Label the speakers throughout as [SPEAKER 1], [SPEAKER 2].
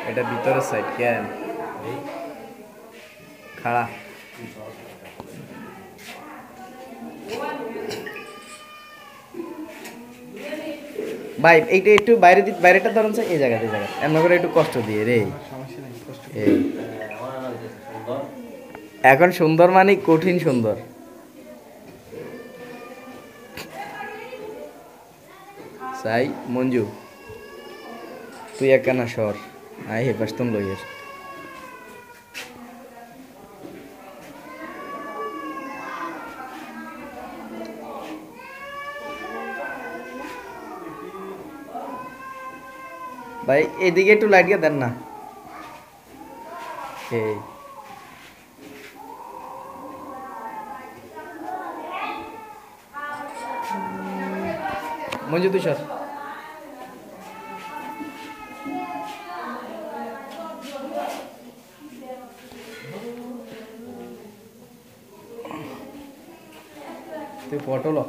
[SPEAKER 1] এটা ভিতরের সাইড কেন খাড়া ভাই এইটা একটু বাইরেটা ধরুন এই জায়গাতে এমন করে একটু কষ্ট দিয়ে রে এখন সুন্দর মানে কঠিন সুন্দর সাই মঞ্জু তুই একখানা সর আই হে পাস্তম লইয়ের ভাই এদিকে একটু লাইট দিয়ে দেন না এই মঞ্জু তুই সর তুই ফটো লো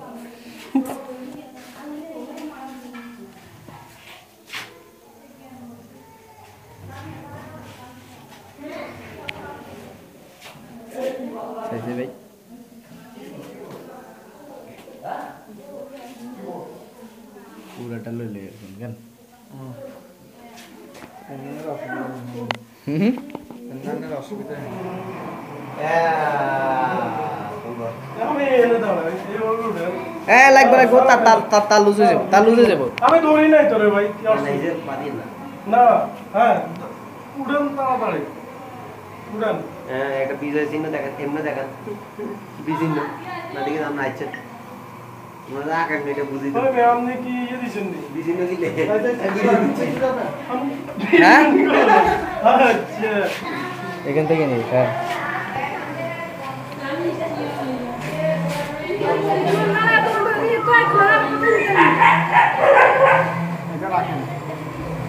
[SPEAKER 1] ভাই পুরাটা লইলে কেন অসুবিধা লাগবে লাগবো তার লুজে যাবো
[SPEAKER 2] আমি ধরি নাই তোরে ভাই না হ্যাঁ উড়ান তাড়াতাড়ি উড়ান
[SPEAKER 3] হ্যাঁ একটা বিজয় চিহ্ন দেখান এমনি দেখান বিচিহ্ন না দেখে আমরা আইছে আমরা আকাশ মেটা বুঝি তো
[SPEAKER 2] ভাই আপনি কি দিছেন
[SPEAKER 3] বিচিহ্ন দিলে
[SPEAKER 1] হ্যাঁ
[SPEAKER 2] আচ্ছা
[SPEAKER 1] এখান থেকে নেই হ্যাঁ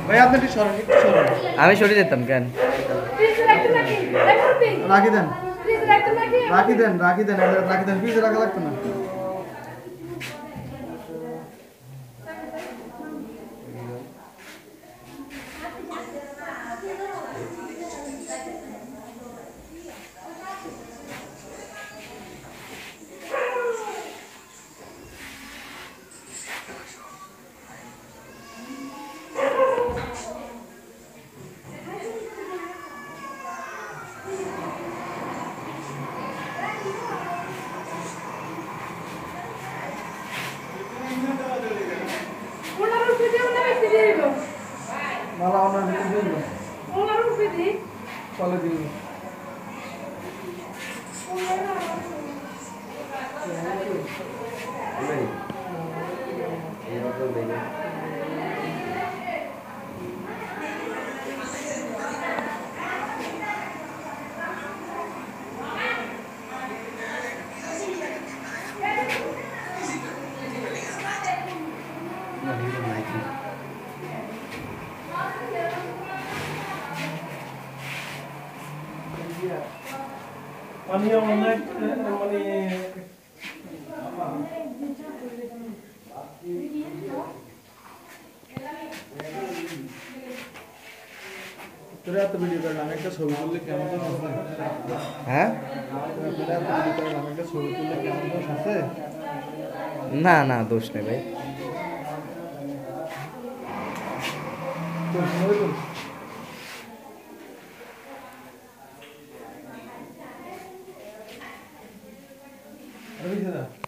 [SPEAKER 2] ভাই আপনি একটু সরেন
[SPEAKER 1] আমি সরে যেতাম কেন
[SPEAKER 2] রাখি দেন ফ্রিজে রাখা লাগতো না মালা ওনার ভিতরে দিল ওনার উপরে দি চলে দিল মানে অনেক মানে তোরা এত ভিডিও করলাম একটা ছবি তুললে কেমন তো আছে
[SPEAKER 1] হ্যাঁ
[SPEAKER 2] তোরা এত ভিডিও করলাম একটা ছবি তুললে কেমন তো আছে
[SPEAKER 1] না না দোষ নেই ভাই
[SPEAKER 2] তো ছবি তুল अभी